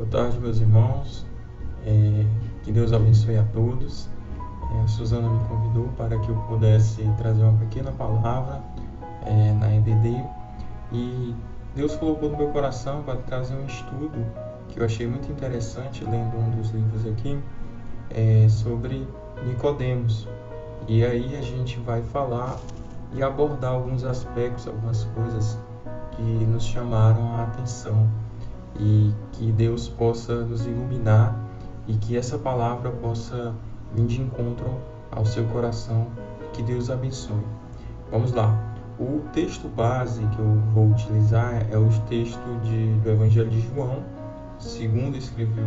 Boa tarde, meus irmãos. Que Deus abençoe a todos. A Suzana me convidou para que eu pudesse trazer uma pequena palavra na EBD. E Deus colocou no meu coração para trazer um estudo que eu achei muito interessante, lendo um dos livros aqui, sobre Nicodemos. E aí a gente vai falar e abordar alguns aspectos, algumas coisas que nos chamaram a atenção. E que Deus possa nos iluminar e que essa palavra possa vir de encontro ao seu coração. Que Deus abençoe. Vamos lá. O texto base que eu vou utilizar é o texto do Evangelho de João, segundo escreveu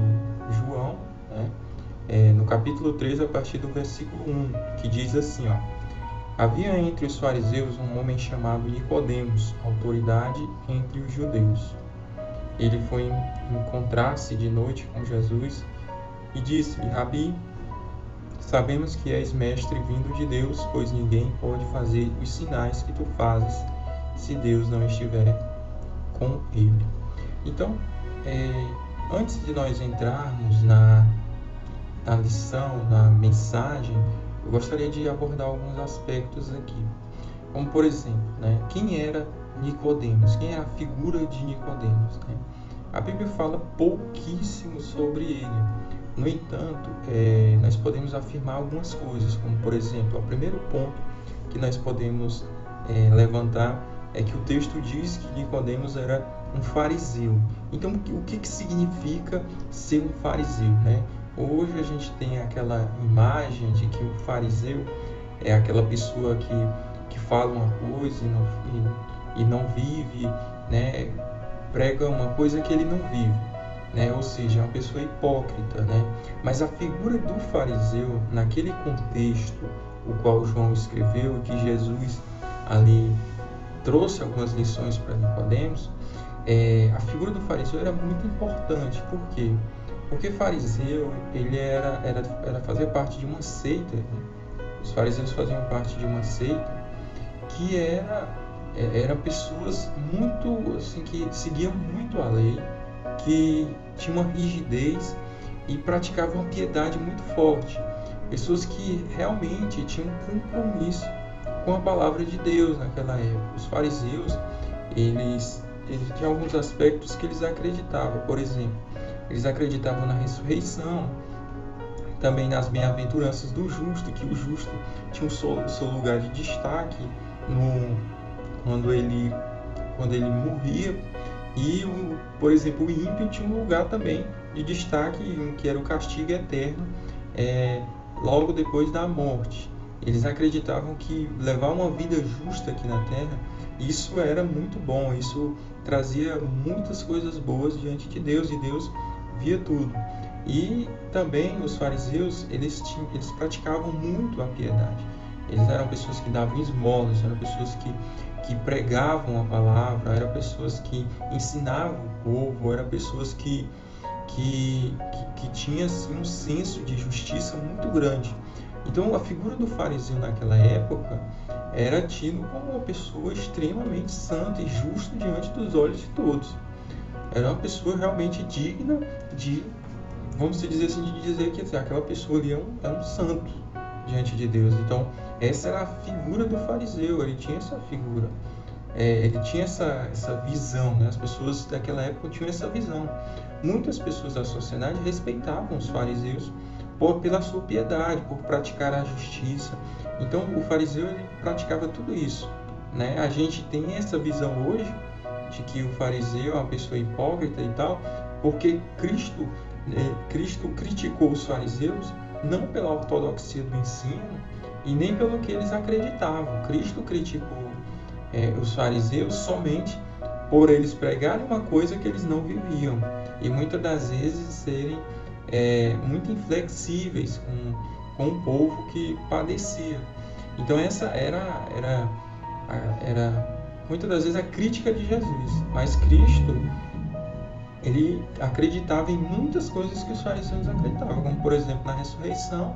João, no capítulo 3, a partir do versículo 1, que diz assim, Havia entre os fariseus um homem chamado Nicodemos, autoridade entre os judeus. Ele foi encontrar-se de noite com Jesus e disse-lhe: Rabi, sabemos que és mestre vindo de Deus, pois ninguém pode fazer os sinais que tu fazes se Deus não estiver com ele. Então, antes de nós entrarmos na lição, na mensagem, eu gostaria de abordar alguns aspectos aqui. Como, por exemplo, quem era Nicodemos? Quem era a figura de Nicodemos? A Bíblia fala pouquíssimo sobre ele. No entanto, nós podemos afirmar algumas coisas, como, por exemplo, o primeiro ponto que nós podemos levantar é que o texto diz que Nicodemos era um fariseu. Então, o que significa ser um fariseu? Hoje a gente tem aquela imagem de que o fariseu é aquela pessoa que fala uma coisa e não vive, prega uma coisa que ele não vive, ou seja, é uma pessoa hipócrita, Mas a figura do fariseu, naquele contexto o qual João escreveu e que Jesus ali trouxe algumas lições para Nicodemos, a figura do fariseu era muito importante. Por quê? Porque fariseu, ele fazia parte de uma seita, Os fariseus faziam parte de uma seita que eram pessoas muito, assim, que seguiam muito a lei, que tinham uma rigidez e praticavam uma piedade muito forte. Pessoas que realmente tinham um compromisso com a palavra de Deus naquela época. Os fariseus, eles tinham alguns aspectos que eles acreditavam. Por exemplo, eles acreditavam na ressurreição, também nas bem-aventuranças do justo, que o justo tinha o seu lugar de destaque quando ele morria, e, por exemplo, o ímpio tinha um lugar também de destaque, que era o castigo eterno, logo depois da morte. Eles acreditavam que levar uma vida justa aqui na Terra, isso era muito bom, isso trazia muitas coisas boas diante de Deus, e Deus via tudo. E também os fariseus, eles praticavam muito a piedade. Eles eram pessoas que davam esmolas, eram pessoas que pregavam a palavra, eram pessoas que ensinavam o povo, eram pessoas que tinham assim, um senso de justiça muito grande. Então, a figura do fariseu naquela época era tido como uma pessoa extremamente santa e justa diante dos olhos de todos. Era uma pessoa realmente digna de, vamos dizer assim, de dizer que aquela pessoa ali é um santo diante de Deus. Então, essa era a figura do fariseu, ele tinha essa figura, ele tinha essa visão, As pessoas daquela época tinham essa visão. Muitas pessoas da sociedade respeitavam os fariseus pela sua piedade, por praticar a justiça. Então, o fariseu, ele praticava tudo isso, A gente tem essa visão hoje de que o fariseu é uma pessoa hipócrita e tal, porque Cristo criticou os fariseus não pela ortodoxia do ensino e nem pelo que eles acreditavam. Cristo criticou os fariseus somente por eles pregarem uma coisa que eles não viviam e muitas das vezes serem muito inflexíveis com o povo que padecia. Então essa era muitas das vezes a crítica de Jesus. Mas Cristo, ele acreditava em muitas coisas que os fariseus acreditavam, como, por exemplo, na ressurreição,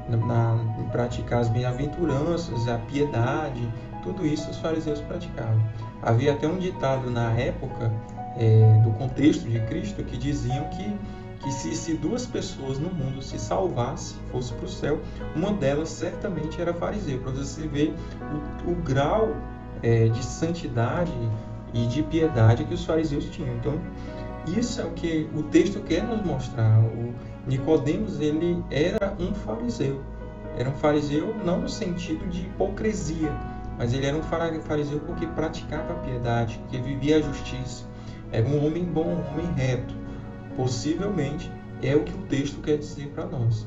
em praticar as bem-aventuranças, a piedade, tudo isso os fariseus praticavam. Havia até um ditado na época do contexto de Cristo, que diziam que se duas pessoas no mundo se salvassem, fosse para o céu, uma delas certamente era fariseu. Para você ver o grau de santidade e de piedade que os fariseus tinham. Então, isso é o que o texto quer nos mostrar. O Nicodemos, ele era um fariseu. Era um fariseu não no sentido de hipocrisia, mas ele era um fariseu porque praticava a piedade, porque vivia a justiça. Era um homem bom, um homem reto. Possivelmente é o que o texto quer dizer para nós.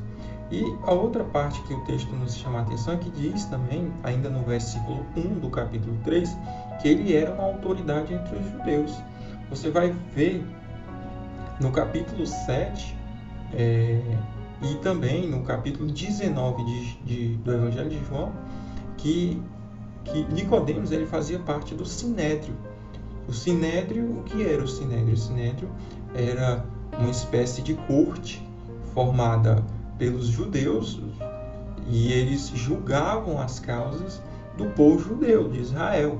E a outra parte que o texto nos chama a atenção é que diz também, ainda no versículo 1 do capítulo 3, que ele era uma autoridade entre os judeus. Você vai ver no capítulo 7 e também no capítulo 19 do Evangelho de João, que Nicodemos ele fazia parte do Sinédrio. O Sinédrio, o que era o Sinédrio? O Sinédrio era uma espécie de corte formada pelos judeus, e eles julgavam as causas do povo judeu, de Israel.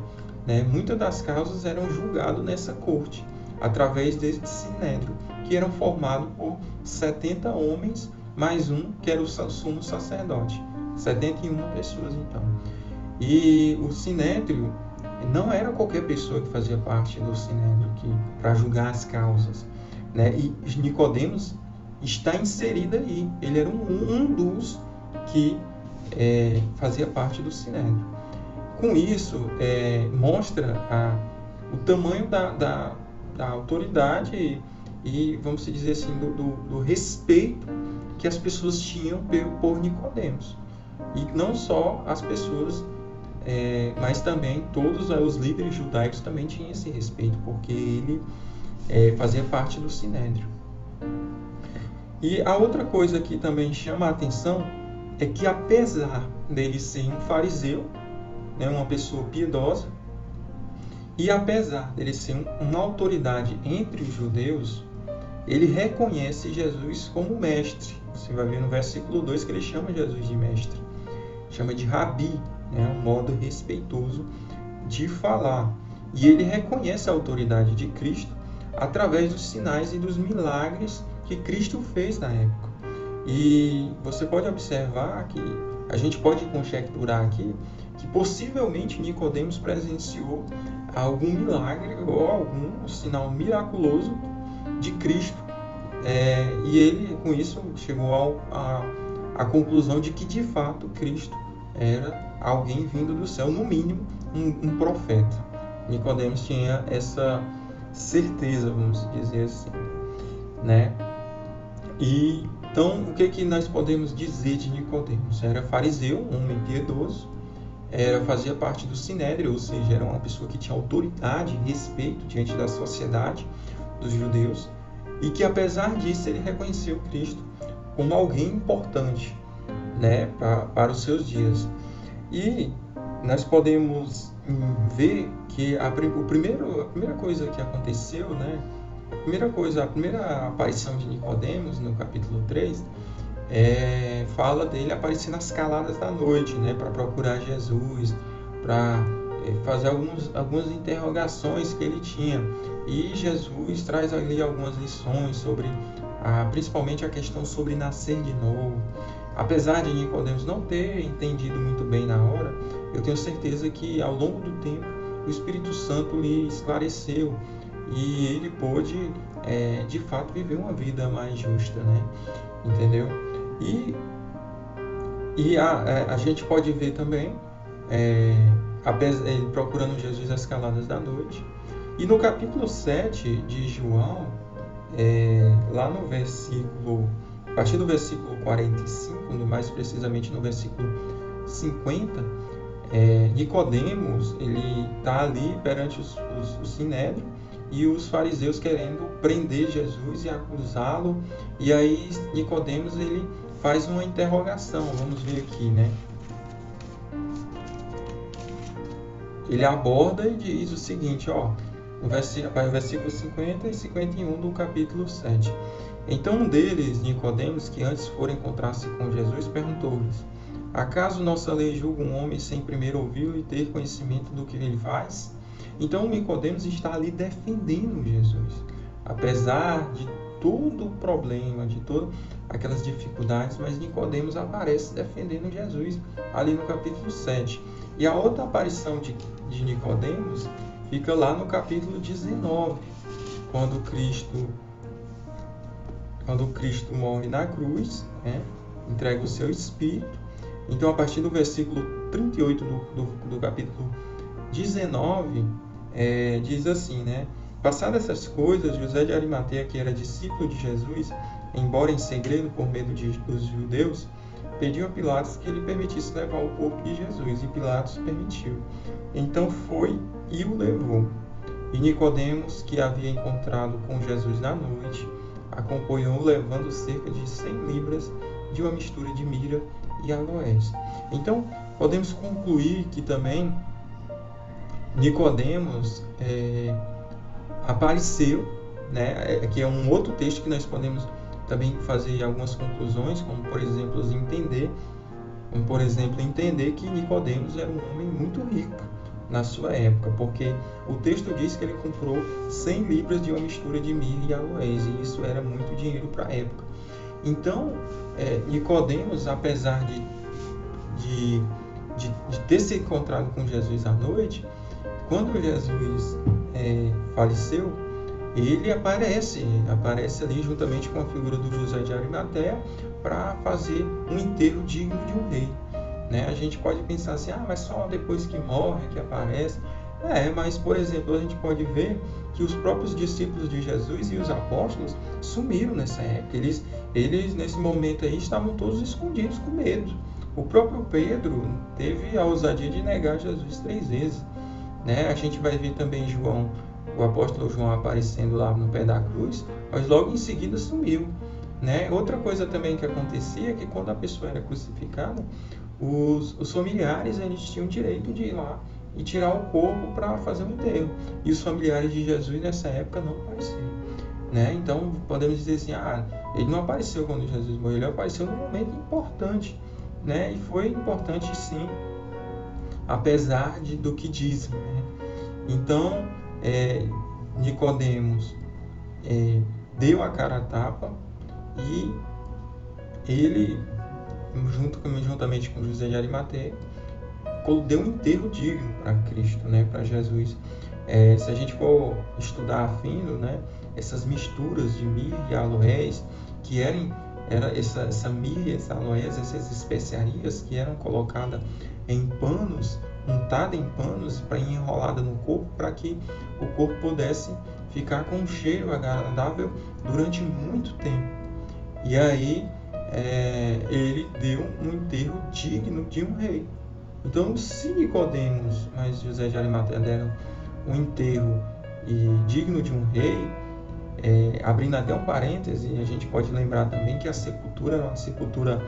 Muitas das causas eram julgadas nessa corte, através desse Sinédrio, que eram formados por 70 homens, mais um que era o sumo sacerdote. 71 pessoas, então. E o Sinédrio não era qualquer pessoa que fazia parte do Sinédrio para julgar as causas. E Nicodemos está inserido aí. Ele era um dos que fazia parte do Sinédrio. Com isso, mostra o tamanho da autoridade e, vamos dizer assim, do respeito que as pessoas tinham por Nicodemos. E não só as pessoas, mas também todos os líderes judaicos também tinham esse respeito, porque ele fazia parte do Sinédrio. E a outra coisa que também chama a atenção é que, apesar dele ser um fariseu, uma pessoa piedosa, e apesar dele ser uma autoridade entre os judeus, ele reconhece Jesus como mestre. Você vai ver no versículo 2 que ele chama Jesus de mestre, chama de rabi, um modo respeitoso de falar. E ele reconhece a autoridade de Cristo através dos sinais e dos milagres que Cristo fez na época. E você pode observar que a gente pode conjecturar aqui que possivelmente Nicodemos presenciou algum milagre ou algum sinal miraculoso de Cristo. E ele, com isso, chegou à conclusão de que, de fato, Cristo era alguém vindo do céu, no mínimo, um profeta. Nicodemos tinha essa certeza, vamos dizer assim, E então, o que nós podemos dizer de Nicodemos? Era fariseu, um homem piedoso, fazia parte do Sinédrio, ou seja, era uma pessoa que tinha autoridade e respeito diante da sociedade dos judeus, e que, apesar disso, ele reconheceu Cristo como alguém importante, para os seus dias. E nós podemos ver que a primeira coisa que aconteceu, a primeira aparição de Nicodemos no capítulo 3, fala dele aparecer nas caladas da noite, para procurar Jesus, para fazer algumas interrogações que ele tinha. E Jesus traz ali algumas lições sobre, principalmente a questão sobre nascer de novo. Apesar de Nicodemos não ter entendido muito bem na hora, eu tenho certeza que ao longo do tempo o Espírito Santo lhe esclareceu e ele pôde, de fato, viver uma vida mais justa, entendeu? E a gente pode ver também ele procurando Jesus às caladas da noite. E no capítulo 7 de João, lá no versículo, a partir do versículo 45, mais precisamente no versículo 50, Nicodemos, ele está ali perante o Sinédrio e os fariseus querendo prender Jesus e acusá-lo. E aí Nicodemos, ele faz uma interrogação. Vamos ver aqui, Ele aborda e diz o seguinte, no versículo 50 e 51 do capítulo 7. Então um deles, Nicodemos, que antes fora encontrar-se com Jesus, perguntou-lhes: acaso nossa lei julga um homem sem primeiro ouvi-lo e ter conhecimento do que ele faz? Então Nicodemos está ali defendendo Jesus. apesar de todo o problema, de todas aquelas dificuldades, mas Nicodemos aparece defendendo Jesus ali no capítulo 7. E a outra aparição de Nicodemos fica lá no capítulo 19, quando Cristo morre na cruz, né, entrega o seu espírito. Então, a partir do versículo 38 do capítulo 19, diz assim, né? Passadas essas coisas, José de Arimateia, que era discípulo de Jesus, embora em segredo por medo dos judeus, pediu a Pilatos que ele permitisse levar o corpo de Jesus, e Pilatos permitiu. Então foi e o levou. E Nicodemos, que havia encontrado com Jesus na noite, acompanhou levando cerca de 100 libras de uma mistura de mirra e aloés. Então, podemos concluir que também Nicodemos apareceu, né? Que é um outro texto que nós podemos também fazer algumas conclusões, como por exemplo entender que Nicodemos era um homem muito rico na sua época, porque o texto diz que ele comprou 100 libras de uma mistura de mirra e aloés, e isso era muito dinheiro para a época. Então, Nicodemos, apesar de ter se encontrado com Jesus à noite, quando Jesus faleceu, ele aparece ali juntamente com a figura do José de Arimateia para fazer um enterro digno de um rei. Né? A gente pode pensar assim, mas só depois que morre que aparece. Mas, por exemplo, a gente pode ver que os próprios discípulos de Jesus e os apóstolos sumiram nessa época. Eles nesse momento aí, estavam todos escondidos com medo. O próprio Pedro teve a ousadia de negar Jesus 3 vezes. Né? A gente vai ver também o apóstolo João aparecendo lá no pé da cruz, mas logo em seguida sumiu. Né? Outra coisa também que acontecia é que quando a pessoa era crucificada, os familiares eles tinham o direito de ir lá e tirar o corpo para fazer um enterro. E os familiares de Jesus nessa época não apareceram. Né? Então podemos dizer assim, ele não apareceu quando Jesus morreu, ele apareceu num momento importante. Né? E foi importante sim, apesar do que dizem. Né? Então, Nicodemos deu a cara a tapa e ele, juntamente com José de Arimateia, deu um enterro digno para Cristo, né, para Jesus. Se a gente for estudar a fundo, né, essas misturas de mirra e aloés, que era essa mirra, essa aloés, essas especiarias que eram colocadas em panos, untada em panos para enrolada no corpo, para que o corpo pudesse ficar com um cheiro agradável durante muito tempo. E aí ele deu um enterro digno de um rei. Então, se Nicodemos, mas José de Arimateia deram um enterro digno de um rei, abrindo até um parêntese, a gente pode lembrar também que a sepultura era uma sepultura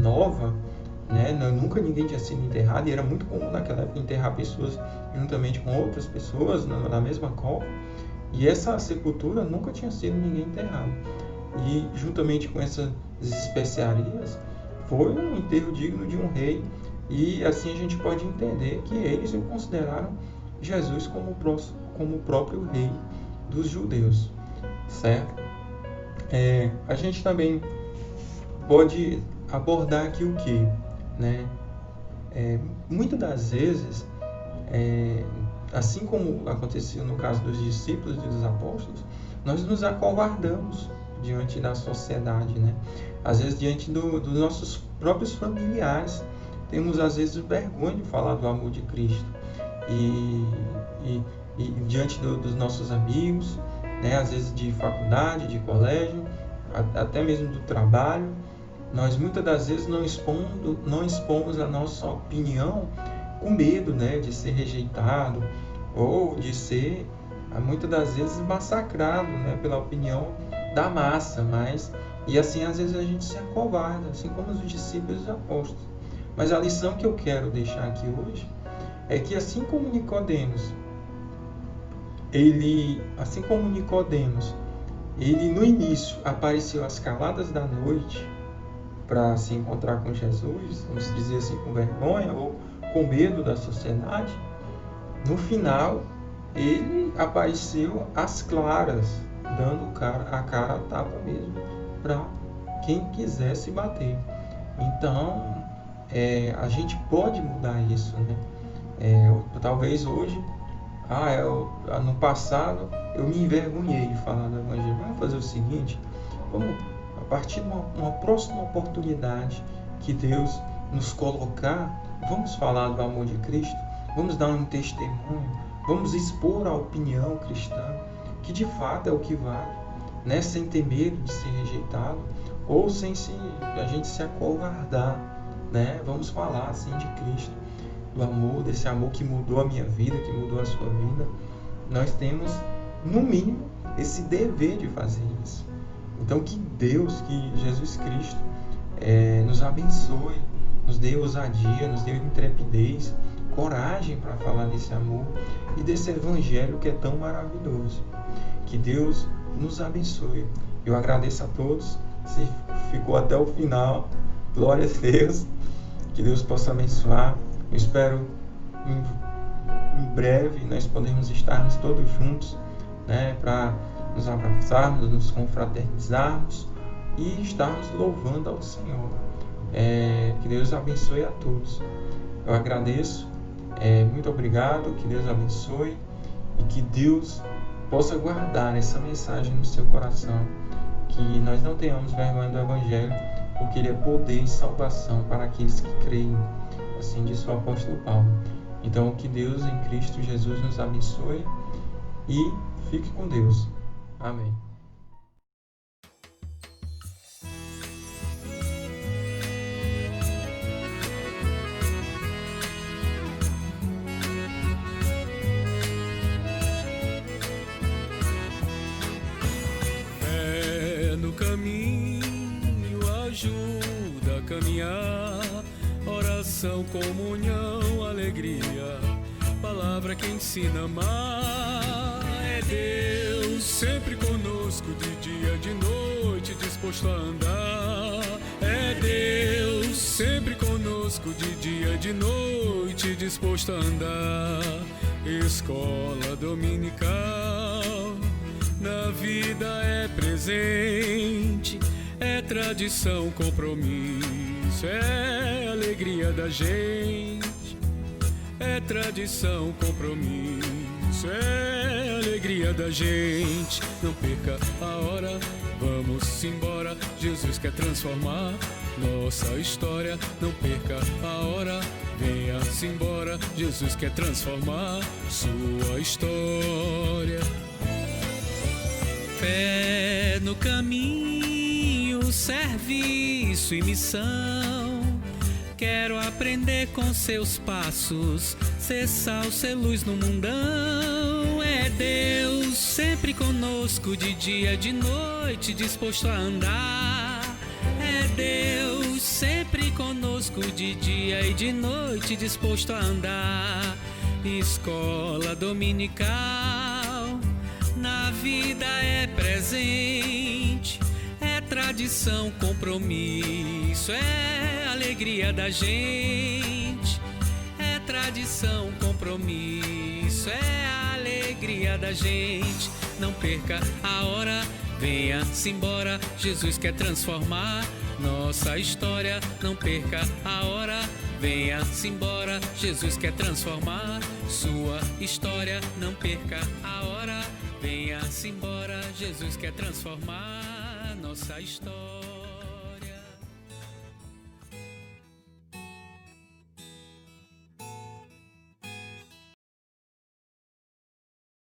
nova, né? Nunca ninguém tinha sido enterrado, e era muito comum naquela época enterrar pessoas juntamente com outras pessoas na mesma cova, e essa sepultura nunca tinha sido ninguém enterrado. E juntamente com essas especiarias, foi um enterro digno de um rei, e assim a gente pode entender que eles o consideraram Jesus como o próprio rei dos judeus, certo? A gente também pode abordar aqui o que? Né? Muitas das vezes, assim como aconteceu no caso dos discípulos e dos apóstolos, nós nos acovardamos diante da sociedade, né? Às vezes diante dos nossos próprios familiares, temos às vezes vergonha de falar do amor de Cristo, e diante dos nossos amigos, né? Às vezes de faculdade, de colégio, até mesmo do trabalho, nós muitas das vezes não expomos a nossa opinião com medo, né, de ser rejeitado ou de ser, muitas das vezes, massacrado, né, pela opinião da massa. E assim, às vezes a gente se acovarda, assim como os discípulos e os apóstolos. Mas a lição que eu quero deixar aqui hoje é que assim como Nicodemos, ele no início apareceu às caladas da noite para se encontrar com Jesus, vamos dizer assim, com vergonha ou com medo da sociedade, no final ele apareceu às claras, dando a cara a tapa mesmo para quem quisesse bater. Então, a gente pode mudar isso, né? Talvez hoje, no passado, eu me envergonhei de falar do Evangelho. Vamos fazer o seguinte, vamos, a partir de uma próxima oportunidade que Deus nos colocar, vamos falar do amor de Cristo, vamos dar um testemunho, vamos expor a opinião cristã, que de fato é o que vale, né? Sem ter medo de ser rejeitado, ou sem a gente se acovardar, né? Vamos falar assim de Cristo, do amor, desse amor que mudou a minha vida, que mudou a sua vida. Nós temos, no mínimo, esse dever de fazer isso. Então, que Deus, que Jesus Cristo nos abençoe, nos dê ousadia, nos dê intrepidez, coragem para falar desse amor e desse Evangelho que é tão maravilhoso. Que Deus nos abençoe. Eu agradeço a todos. Se ficou até o final, glória a Deus. Que Deus possa abençoar. Eu espero em breve nós podemos estarmos todos juntos, né, para nos abraçarmos, nos confraternizarmos e estarmos louvando ao Senhor. Que Deus abençoe a todos. Eu agradeço, muito obrigado, que Deus abençoe e que Deus possa guardar essa mensagem no seu coração, que nós não tenhamos vergonha do Evangelho, porque ele é poder e salvação para aqueles que creem, assim disse o apóstolo Paulo. Então, que Deus em Cristo Jesus nos abençoe e fique com Deus. Amém. No caminho ajuda a caminhar, oração, comunhão, alegria, palavra que ensina a amar. É Deus sempre conosco, de dia, de noite, disposto a andar. É Deus sempre conosco, de dia, de noite, disposto a andar. Escola dominical, na vida é presente, é tradição, compromisso, é alegria da gente. É tradição, compromisso, é alegria da gente. Não perca a hora, vamos embora, Jesus quer transformar nossa história. Não perca a hora, venha-se embora, Jesus quer transformar sua história. Fé no caminho, serviço e missão. Quero aprender com seus passos, ser sal, ser luz no mundão. É Deus sempre conosco, de dia, de noite, disposto a andar. É Deus sempre conosco, de dia e de noite, disposto a andar. Escola dominical, na vida é presente, é tradição, compromisso, é alegria da gente. É tradição, compromisso, é alegria da gente. Não perca a hora, venha-se embora, Jesus quer transformar nossa história. Não perca a hora, venha-se embora, Jesus quer transformar sua história. Não perca a hora, venha-se embora, Jesus quer transformar nossa história.